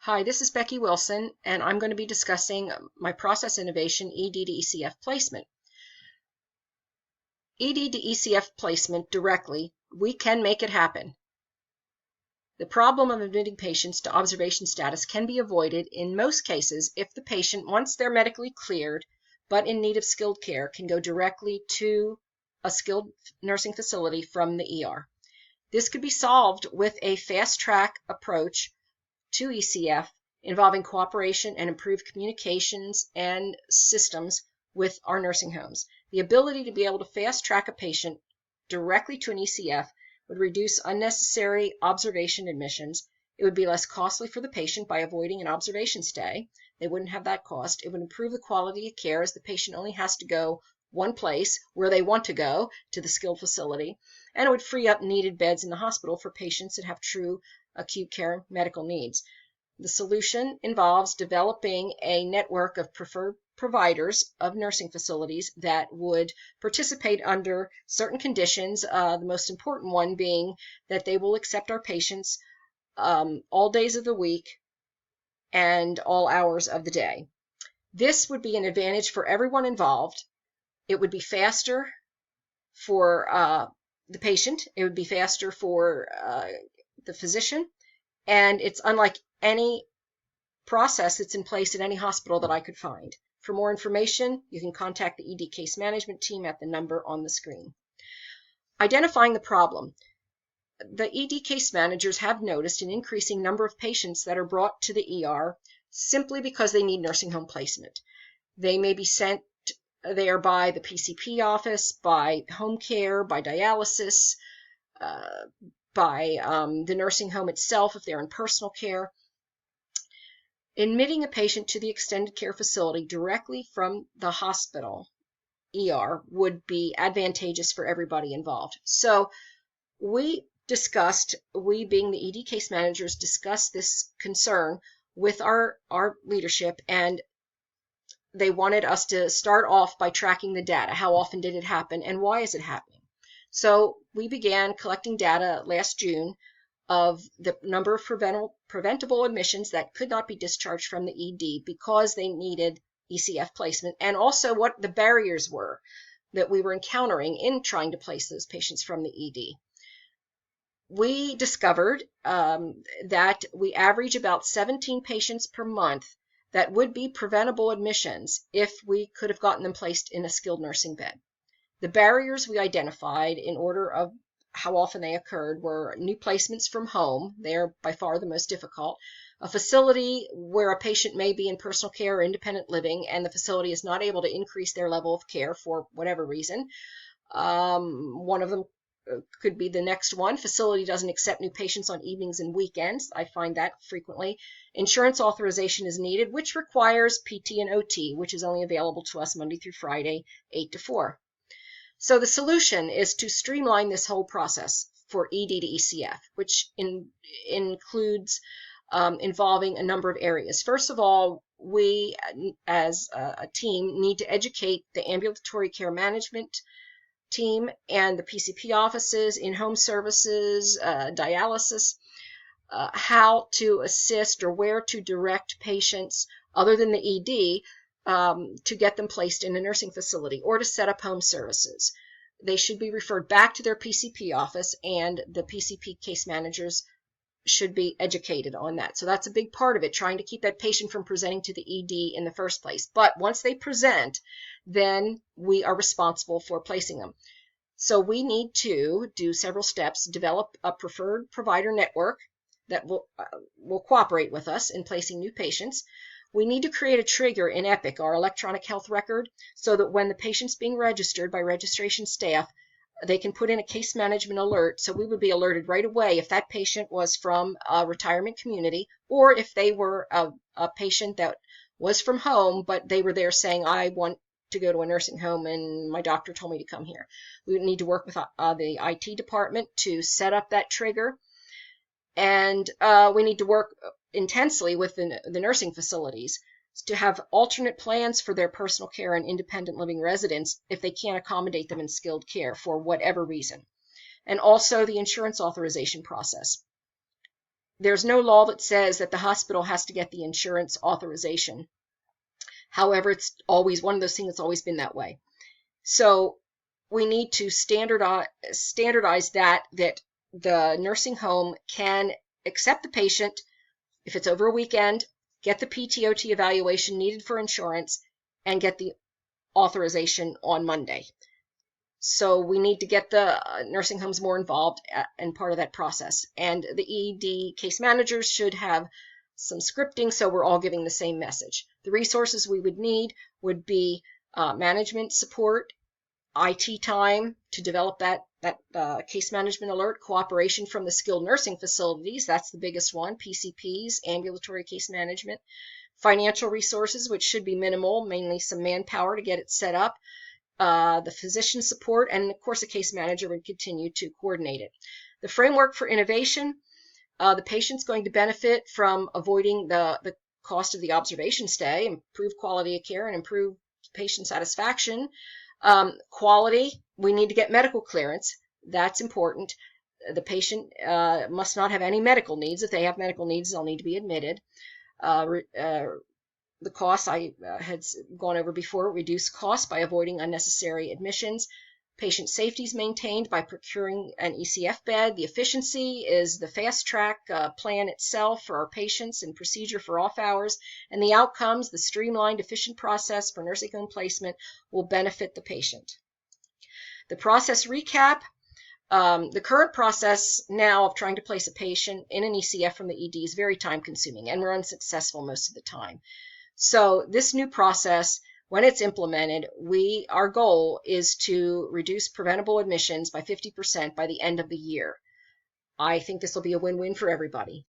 Hi, this is Becky Wilson, and I'm going to be discussing my process innovation ED to ECF placement. ED to ECF placement directly, we can make it happen. The problem of admitting patients to observation status can be avoided in most cases if the patient, once they're medically cleared but in need of skilled care, can go directly to a skilled nursing facility from the ER. This could be solved with a fast-track approach to ECF involving cooperation and improved communications and systems with our nursing homes. The ability to be able to fast track a patient directly to an ECF would reduce unnecessary observation admissions. It would be less costly for the patient by avoiding an observation stay. They wouldn't have that cost. It would improve the quality of care as the patient only has to go one place where they want to go, to the skilled facility, and it would free up needed beds in the hospital for patients that have true acute care medical needs. The solution involves developing a network of preferred providers of nursing facilities that would participate under certain conditions, the most important one being that they will accept our patients all days of the week and all hours of the day. This would be an advantage for everyone involved. It would be faster for the patient. It would be faster for the physician. And it's unlike any process that's in place at any hospital that I could find. For more information, you can contact the ED case management team at the number on the screen. Identifying the problem. The ED case managers have noticed an increasing number of patients that are brought to the ER simply because they need nursing home placement. They may be sent there by the PCP office, by home care, by dialysis, by the nursing home itself if they're in personal care. Admitting a patient to the extended care facility directly from the hospital ER would be advantageous for everybody involved. So we being the ED case managers, discussed this concern with our leadership, and they wanted us to start off by tracking the data. How often did it happen and why is it happening? So we began collecting data last June of the number of preventable admissions that could not be discharged from the ED because they needed ECF placement, and also what the barriers were that we were encountering in trying to place those patients from the ED. We discovered that we average about 17 patients per month that would be preventable admissions if we could have gotten them placed in a skilled nursing bed. The barriers we identified in order of how often they occurred were new placements from home. They're by far the most difficult. A facility where a patient may be in personal care or independent living and the facility is not able to increase their level of care for whatever reason. One of them could be the next one. Facility doesn't accept new patients on evenings and weekends. I find that frequently. Insurance authorization is needed, which requires PT and OT, which is only available to us Monday through Friday, 8 to 4. So the solution is to streamline this whole process for ED to ECF, which includes involving a number of areas. First of all, we as a team need to educate the ambulatory care management team and the PCP offices, in-home services, dialysis, how to assist or where to direct patients other than the ED to get them placed in a nursing facility or to set up home services. They should be referred back to their PCP office, and the PCP case managers should be educated on that. So that's a big part of it, trying to keep that patient from presenting to the ED in the first place. But once they present, then we are responsible for placing them. So we need to do several steps, develop a preferred provider network that will cooperate with us in placing new patients. We need to create a trigger in EPIC, our electronic health record, so that when the patient's being registered by registration staff, they can put in a case management alert, so we would be alerted right away if that patient was from a retirement community or if they were a patient that was from home, but they were there saying, I want to go to a nursing home and my doctor told me to come here. We would need to work with the IT department to set up that trigger, and we need to work intensely with the nursing facilities to have alternate plans for their personal care and independent living residents if they can't accommodate them in skilled care for whatever reason. And also the insurance authorization process. there's no law that says that the hospital has to get the insurance authorization. However, it's always one of those things that's always been that way. So we need to standardize that the nursing home can accept the patient if it's over a weekend, get the PTOT evaluation needed for insurance, and get the authorization on Monday. So we need to get the nursing homes more involved in part of that process. And the ED case managers should have some scripting so we're all giving the same message. The resources we would need would be management support, IT time to develop that case management alert, cooperation from the skilled nursing facilities, that's the biggest one, PCPs, ambulatory case management, financial resources, which should be minimal, mainly some manpower to get it set up, the physician support, and of course a case manager would continue to coordinate it. The framework for innovation, the patient's going to benefit from avoiding the cost of the observation stay, improve quality of care, and improve patient satisfaction. Quality, we need to get medical clearance. That's important. The patient must not have any medical needs. If they have medical needs, they'll need to be admitted. The costs I had gone over before, reduce costs by avoiding unnecessary admissions. Patient safety is maintained by procuring an ECF bed. The efficiency is the fast track plan itself for our patients and procedure for off hours. And the outcomes, the streamlined, efficient process for nursing home placement will benefit the patient. The process recap, the current process now of trying to place a patient in an ECF from the ED is very time consuming, and we're unsuccessful most of the time. So this new process, when it's implemented, our goal is to reduce preventable admissions by 50% by the end of the year. I think this will be a win-win for everybody.